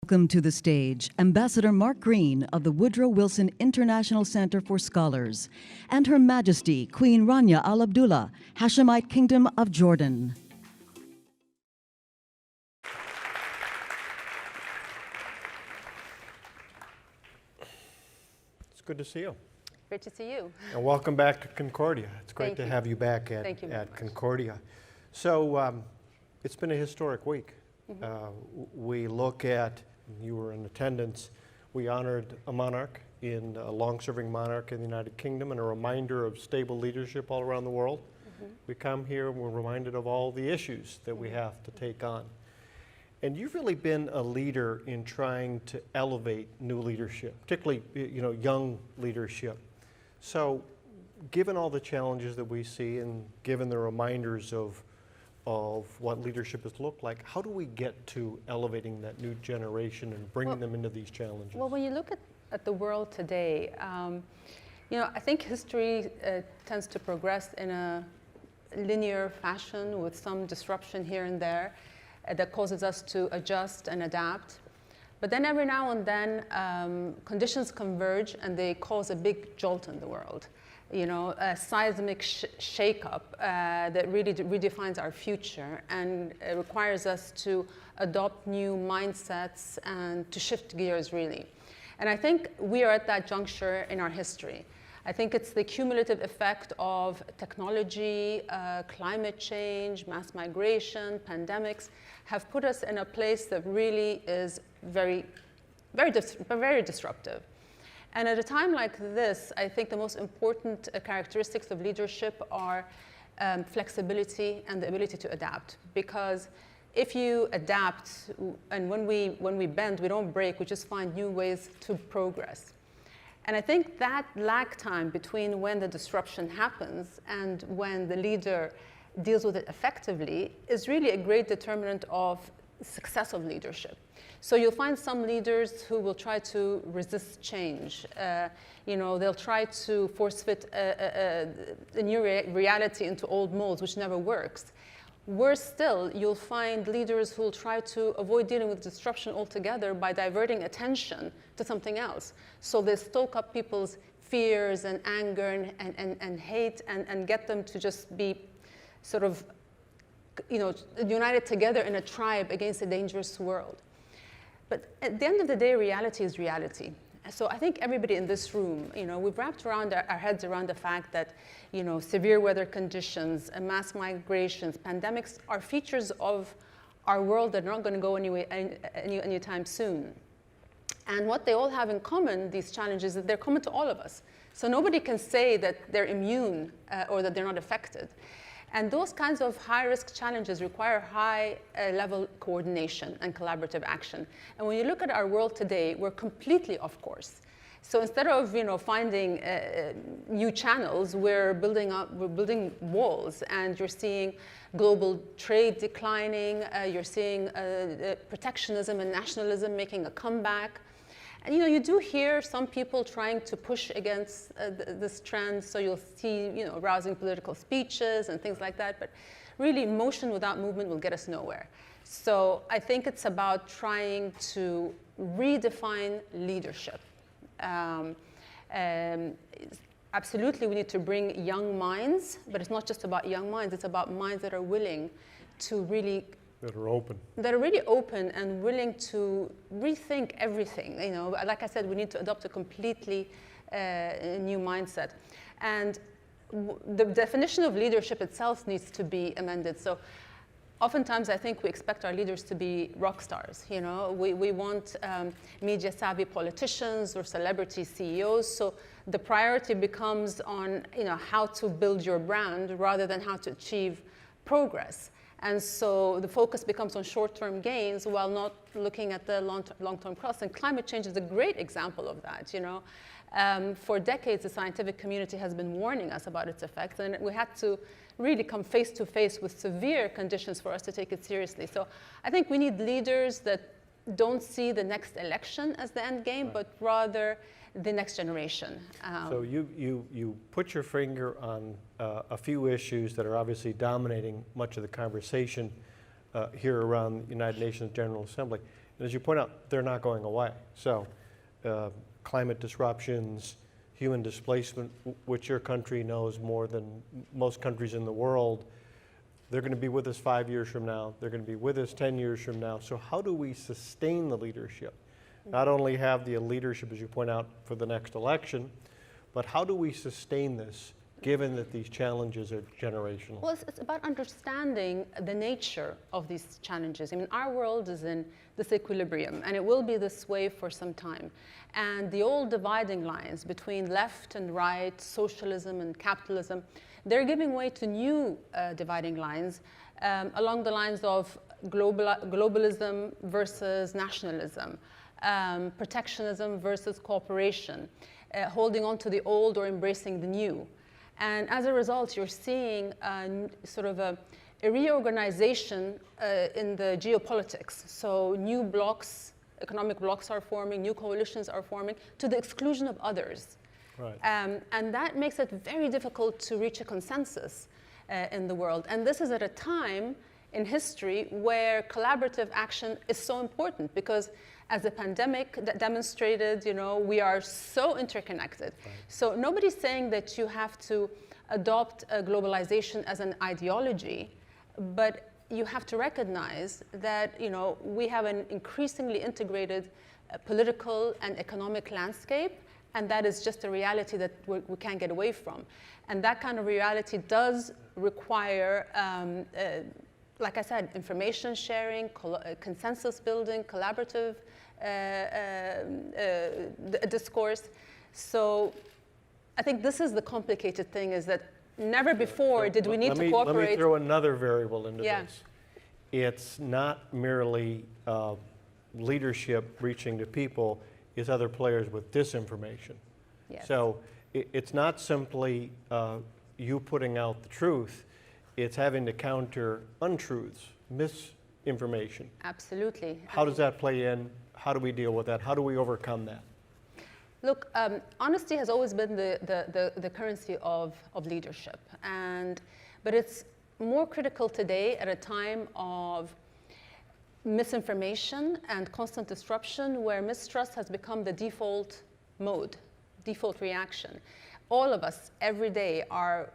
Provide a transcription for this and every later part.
Welcome to the stage Ambassador Mark Green of the Woodrow Wilson International Center for Scholars and Her Majesty Queen Rania Al Abdullah, Hashemite Kingdom of Jordan. It's good to see you. Great to see you. And welcome back to Concordia. It's great to have you back at Concordia. So it's been a historic week. We look at, you were in attendance, we honored a monarch, a long-serving monarch in the United Kingdom, and a reminder of stable leadership all around the world. We come here and we're reminded of all the issues that we have to take on. And you've really been a leader in trying to elevate new leadership, particularly young leadership. So given all the challenges that we see and given the reminders of what leadership has looked like, how do we get to elevating that new generation and bringing them into these challenges? Well, when you look at the world today, I think history tends to progress in a linear fashion with some disruption here and there that causes us to adjust and adapt. But then every now and then, conditions converge and they cause a big jolt in the world. A seismic shakeup that really redefines our future and requires us to adopt new mindsets and to shift gears, really. And I think we are at that juncture in our history. I think it's the cumulative effect of technology, climate change, mass migration, pandemics have put us in a place that really is very disruptive. And at a time like this, I think the most important characteristics of leadership are flexibility and the ability to adapt. Because if you adapt, and when we bend, we don't break, we just find new ways to progress. And I think that lag time between when the disruption happens and when the leader deals with it effectively is really a great determinant of success of leadership. So you'll find some leaders who will try to resist change. They'll try to force fit a new reality into old molds, which never works. Worse still, you'll find leaders who will try to avoid dealing with disruption altogether by diverting attention to something else. So they stoke up people's fears and anger and hate and get them to just be sort of united together in a tribe against a dangerous world. But at the end of the day, reality is reality. So I think everybody in this room, we've wrapped around our heads around the fact that, severe weather conditions, mass migrations, pandemics are features of our world that are not going to go anytime soon. And what they all have in common, these challenges, is that they're common to all of us. So nobody can say that they're immune or that they're not affected. And those kinds of high-risk challenges require high-level coordination and collaborative action. And when you look at our world today, we're completely off course. So instead of finding new channels, we're building walls, and you're seeing global trade declining. You're seeing protectionism and nationalism making a comeback. And you do hear some people trying to push against this trend, so you'll see rousing political speeches and things like that, but really motion without movement will get us nowhere. So I think it's about trying to redefine leadership. Absolutely, we need to bring young minds, but it's not just about young minds, it's about minds that are willing to really that are open. That are really open and willing to rethink everything. Like I said, we need to adopt a completely new mindset. And the definition of leadership itself needs to be amended. So oftentimes I think we expect our leaders to be rock stars. We want media savvy politicians or celebrity CEOs. So the priority becomes on how to build your brand rather than how to achieve progress. And so the focus becomes on short-term gains while not looking at the long-term costs. And climate change is a great example of that. For decades, the scientific community has been warning us about its effects, and we had to really come face to face with severe conditions for us to take it seriously. So I think we need leaders that don't see the next election as the end game, but rather the next generation. So you put your finger on a few issues that are obviously dominating much of the conversation here around the United Nations General Assembly. And as you point out, they're not going away. So climate disruptions, human displacement, which your country knows more than most countries in the world, they're going to be with us 5 years from now. They're going to be with us 10 years from now. So how do we sustain the leadership? Not only have the leadership, as you point out, for the next election, but how do we sustain this, given that these challenges are generational? Well, it's about understanding the nature of these challenges. I mean, our world is in this equilibrium, and it will be this way for some time. And the old dividing lines between left and right, socialism and capitalism, they're giving way to new dividing lines along the lines of globalism versus nationalism, protectionism versus cooperation, holding on to the old or embracing the new. And as a result, you're seeing sort of a reorganization in the geopolitics. So new blocks, economic blocks are forming, new coalitions are forming to the exclusion of others. Right. And that makes it very difficult to reach a consensus in the world. And this is at a time in history where collaborative action is so important, because as the pandemic demonstrated, you know, we are so interconnected. Right. So nobody's saying that you have to adopt globalization as an ideology, but you have to recognize that, you know, we have an increasingly integrated political and economic landscape, and that is just a reality that we can't get away from. And that kind of reality does require, like I said, information sharing, consensus building, collaborative discourse. So I think this is the complicated thing, is that never before did we need to cooperate. Let me throw another variable into this. It's not merely leadership reaching to people, it's other players with disinformation. Yes. So it's not simply you putting out the truth, it's having to counter untruths, misinformation. Absolutely. How does that play in? How do we deal with that? How do we overcome that? Look, honesty has always been the currency of leadership, but it's more critical today at a time of misinformation and constant disruption, where mistrust has become the default mode, default reaction. All of us every day are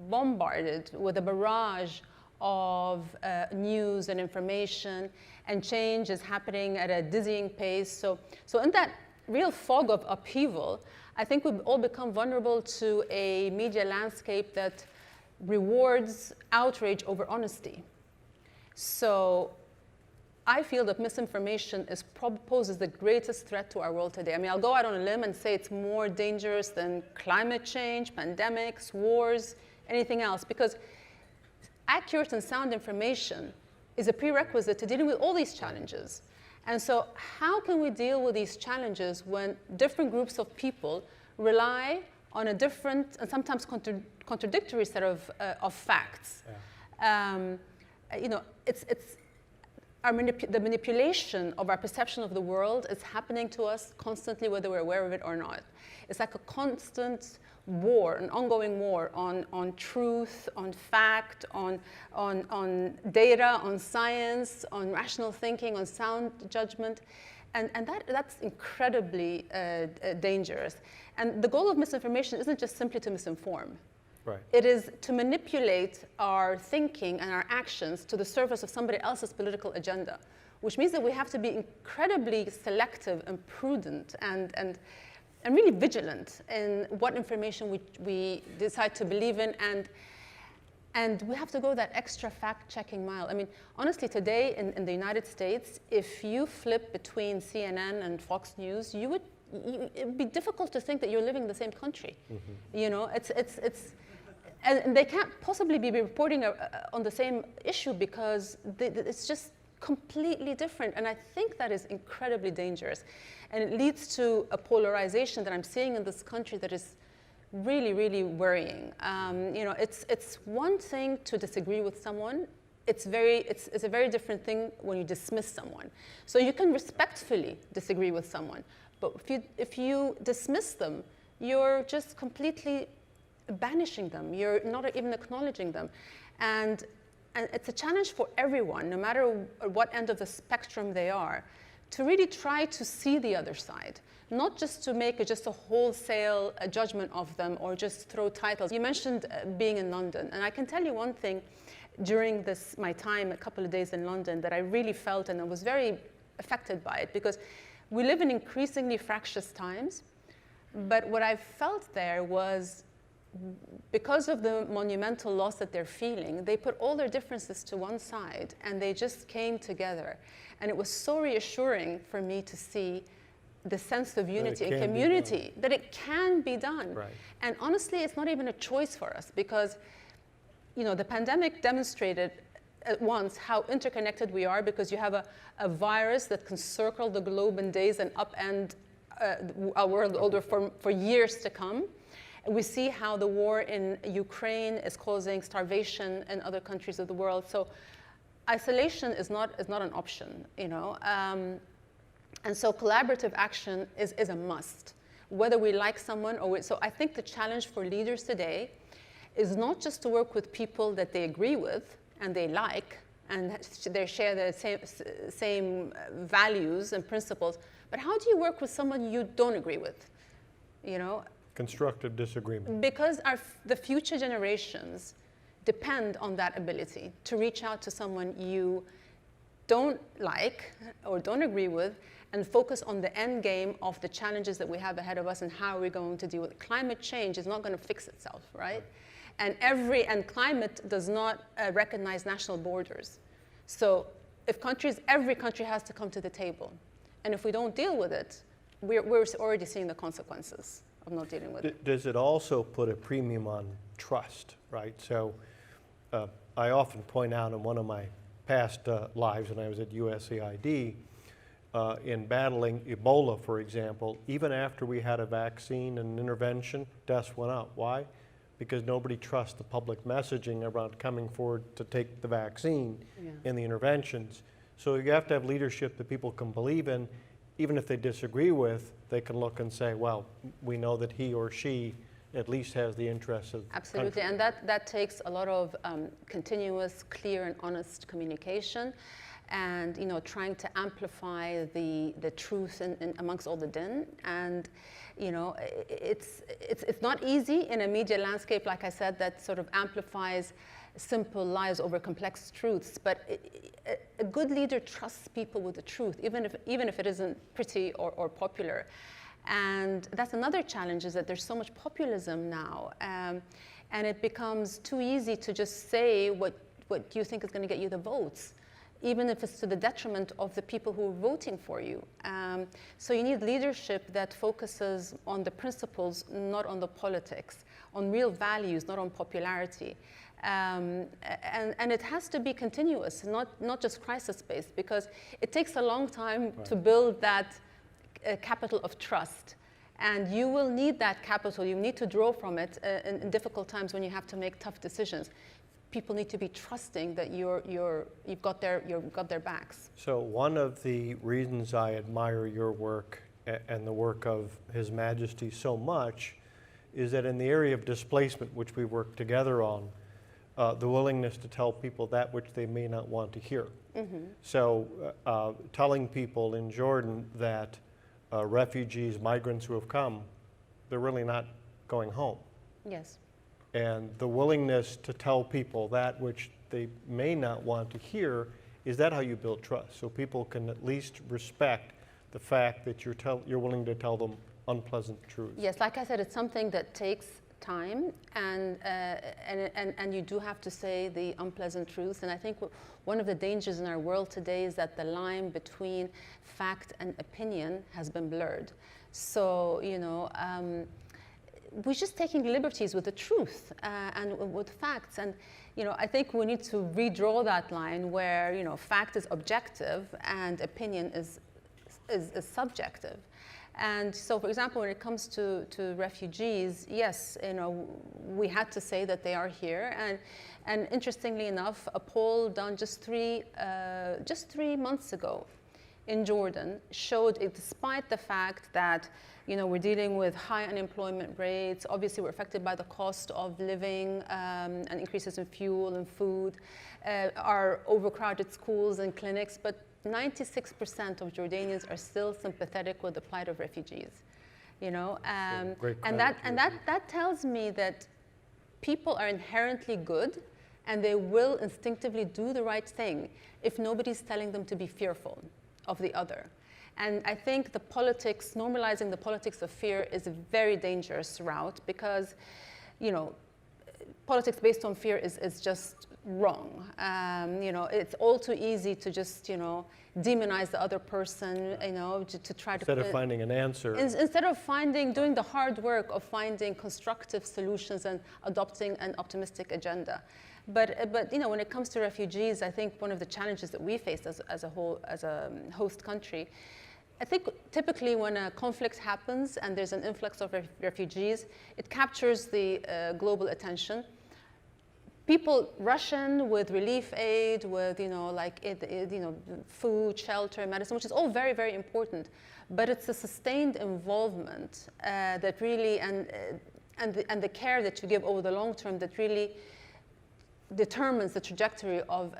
bombarded with a barrage of news and information, and change is happening at a dizzying pace. So in that real fog of upheaval, I think we've all become vulnerable to a media landscape that rewards outrage over honesty. So I feel that misinformation poses the greatest threat to our world today. I mean, I'll go out on a limb and say it's more dangerous than climate change, pandemics, wars, anything else, because accurate and sound information is a prerequisite to dealing with all these challenges. And so how can we deal with these challenges when different groups of people rely on a different and sometimes contradictory set of facts? Yeah. You know, the manipulation of our perception of the world is happening to us constantly, whether we're aware of it or not. It's like a constant war, an ongoing war on truth, on fact, on data, on science, on rational thinking, on sound judgment. And that's incredibly dangerous. And the goal of misinformation isn't just simply to misinform. Right. It is to manipulate our thinking and our actions to the service of somebody else's political agenda, which means that we have to be incredibly selective and prudent and really vigilant in what information we decide to believe in, and we have to go that extra fact-checking mile. I mean, honestly, today in the United States, if you flip between CNN and Fox News, it'd be difficult to think that you're living in the same country. Mm-hmm. You know, and they can't possibly be reporting on the same issue because it's just completely different. And I think that is incredibly dangerous. And it leads to a polarization that I'm seeing in this country that is really, really worrying. You know, it's one thing to disagree with someone. It's a very different thing when you dismiss someone. So you can respectfully disagree with someone, but if you dismiss them, you're just completely banishing them. You're not even acknowledging them. And it's a challenge for everyone, no matter what end of the spectrum they are, to really try to see the other side, not just to make just a wholesale judgment of them or just throw titles. You mentioned being in London, and I can tell you one thing during my time, a couple of days in London, that I really felt, and I was very affected by it, because we live in increasingly fractious times. But what I felt there was, because of the monumental loss that they're feeling, they put all their differences to one side and they just came together. And it was so reassuring for me to see the sense of unity and community, that it can be done. Right. And honestly, it's not even a choice for us, because the pandemic demonstrated at once how interconnected we are, because you have a virus that can circle the globe in days and upend our world order for years to come. We see how the war in Ukraine is causing starvation in other countries of the world. So isolation is not an option, and so collaborative action is a must, whether we like someone or so I think the challenge for leaders today is not just to work with people that they agree with and they like and they share the same values and principles, but how do you work with someone you don't agree with, Constructive disagreement. Because the future generations depend on that ability to reach out to someone you don't like or don't agree with and focus on the end game of the challenges that we have ahead of us and how we're going to deal with it. Climate change is not going to fix itself, right? And climate does not recognize national borders. So if every country has to come to the table. And if we don't deal with it, we're already seeing the consequences of not dealing with it. Does it also put a premium on trust, right? So I often point out in one of my past lives when I was at USAID, in battling Ebola, for example, even after we had a vaccine and intervention, deaths went up. Why? Because nobody trusts the public messaging around coming forward to take the vaccine and the interventions. So you have to have leadership that people can believe in. Even if they disagree with, they can look and say, well, we know that he or she at least has the interests of Absolutely, country. and that takes a lot of continuous, clear and honest communication, and trying to amplify the truth in amongst all the din. And it's not easy in a media landscape, like I said, that sort of amplifies simple lies over complex truths. But a good leader trusts people with the truth, even if it isn't pretty or popular. And that's another challenge, is that there's so much populism now, and it becomes too easy to just say what you think is going to get you the votes, even if it's to the detriment of the people who are voting for you. So you need leadership that focuses on the principles, not on the politics, on real values, not on popularity. And it has to be continuous, not just crisis-based, because it takes a long time to build that capital of trust. And you will need that capital. You need to draw from it in difficult times when you have to make tough decisions. People need to be trusting that you've got their backs. So one of the reasons I admire your work and the work of His Majesty so much is that in the area of displacement, which we work together on, the willingness to tell people that which they may not want to hear. Mm-hmm. So telling people in Jordan that refugees, migrants who have come, they're really not going home. Yes. And the willingness to tell people that which they may not want to hear, is that how you build trust? So people can at least respect the fact that you're willing to tell them unpleasant truths. Yes, like I said, it's something that takes time, and you do have to say the unpleasant truths. And I think one of the dangers in our world today is that the line between fact and opinion has been blurred. So, we're just taking liberties with the truth and with facts. And, I think we need to redraw that line where, fact is objective and opinion is subjective. And so, for example, when it comes to refugees, yes, we had to say that they are here. And interestingly enough, a poll done just 3 months ago in Jordan showed it, despite the fact that we're dealing with high unemployment rates, obviously we're affected by the cost of living and increases in fuel and food, our overcrowded schools and clinics, but 96% of Jordanians are still sympathetic with the plight of refugees. You know, and that tells me that people are inherently good, and they will instinctively do the right thing if nobody's telling them to be fearful of the other. And I think the politics, normalizing the politics of fear, is a very dangerous route, because, you know, politics based on fear is just wrong. You know, it's all too easy to just, you know, demonize the other person, you know, to try to... Instead of finding an answer. Instead of doing the hard work of finding constructive solutions and adopting an optimistic agenda. But you know, when it comes to refugees, I think one of the challenges that we face as a host country, I think typically when a conflict happens and there's an influx of refugees, it captures the global attention. People rush in with relief aid, with, you know, like you know, food, shelter, medicine, which is all very, very important. But it's the sustained involvement that really, and the care that you give over the long term that really determines the trajectory of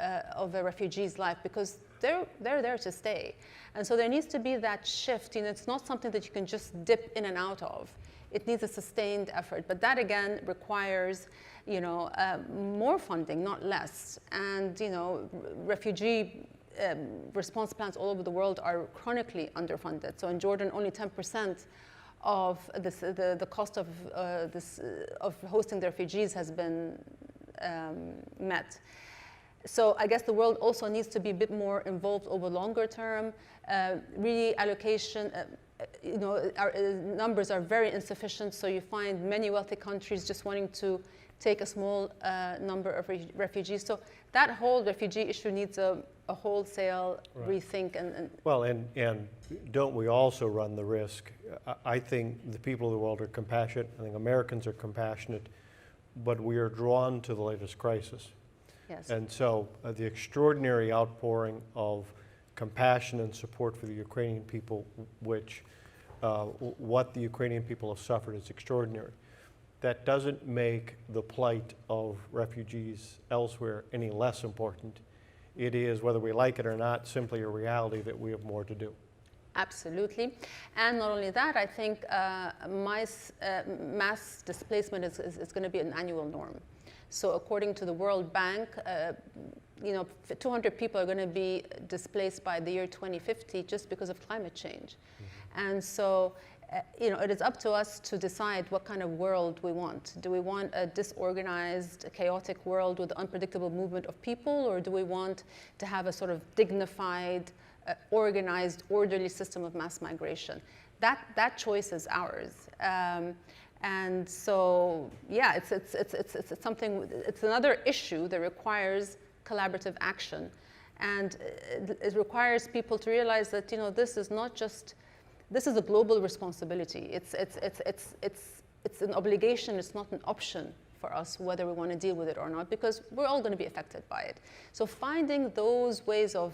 a refugee's life, because they're there to stay. And so there needs to be that shift. You know, it's not something that you can just dip in and out of. It needs a sustained effort. But that, again, requires, you know, more funding, not less. And, you know, refugee response plans all over the world are chronically underfunded. So in Jordan, only 10% of the cost of hosting the refugees has been met. So I guess the world also needs to be a bit more involved over longer term. Reallocation, you know, our numbers are very insufficient, so you find many wealthy countries just wanting to take a small number of refugees. So that whole refugee issue needs a wholesale rethink. Well, and don't we also run the risk? I think the people of the world are compassionate. I think Americans are compassionate, but we are drawn to the latest crisis. Yes. And so the extraordinary outpouring of compassion and support for the Ukrainian people, which what the Ukrainian people have suffered is extraordinary. That doesn't make the plight of refugees elsewhere any less important. It is, whether we like it or not, simply a reality that we have more to do. Absolutely. And not only that, I think mass displacement is going to be an annual norm. So according to the World Bank, you know, 200 people are going to be displaced by the year 2050 just because of climate change. Mm-hmm. And so, you know, it is up to us to decide what kind of world we want. Do we want a disorganized, chaotic world with unpredictable movement of people, or do we want to have a sort of dignified, organized, orderly system of mass migration? That choice is ours. And so, yeah, it's something. It's another issue that requires collaborative action, and it requires people to realize that, you know, this is not just, this is a global responsibility. It's an obligation. It's not an option for us whether we want to deal with it or not, because we're all going to be affected by it. So finding those ways of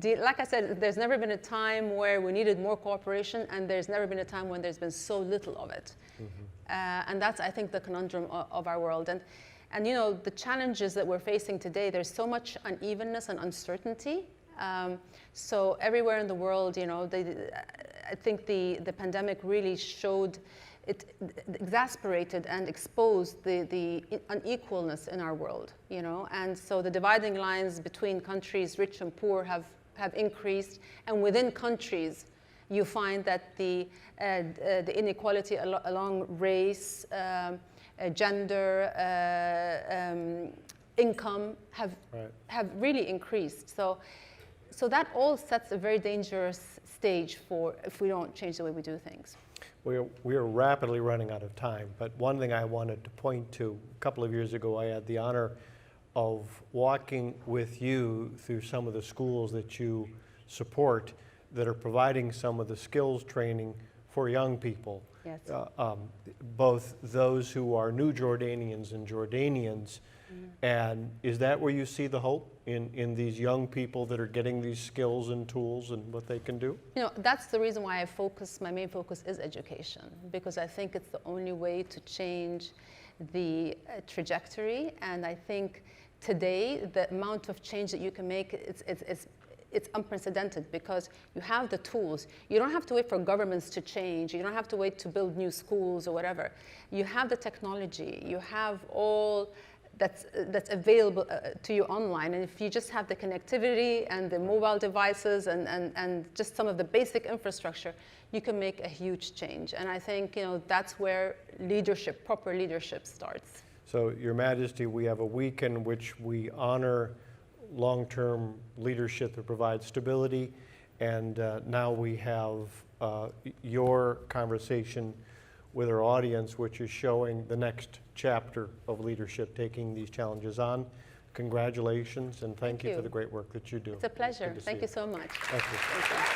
like I said, there's never been a time where we needed more cooperation, and there's never been a time when there's been so little of it. Mm-hmm. And that's, I think, the conundrum of our world. And you know, the challenges that we're facing today, there's so much unevenness and uncertainty. So everywhere in the world, you know, I think the pandemic really showed, it exasperated and exposed the unequalness in our world, you know. And so the dividing lines between countries, rich and poor, have increased. And within countries, you find that the inequality along race, gender, income have really increased. So that all sets a very dangerous stage for if we don't change the way we do things. We are rapidly running out of time, but one thing I wanted to point to, a couple of years ago, I had the honor of walking with you through some of the schools that you support that are providing some of the skills training for young people. Yes. Both those who are new Jordanians and Jordanians. Mm-hmm. And is that where you see the hope in these young people that are getting these skills and tools and what they can do? You know, that's the reason why my main focus is education, because I think it's the only way to change the trajectory. And I think today, the amount of change that you can make, it's unprecedented because you have the tools. You don't have to wait for governments to change. You don't have to wait to build new schools or whatever. You have the technology. You have all that's available to you online. And if you just have the connectivity and the mobile devices and just some of the basic infrastructure, you can make a huge change. And I think that's where leadership, proper leadership starts. So, Your Majesty, we have a week in which we honor long-term leadership that provides stability, and now we have your conversation with our audience, which is showing the next chapter of leadership, taking these challenges on. Congratulations, and thank you for the great work that you do. It's a pleasure. Thank you so much. Thank you. Thank you.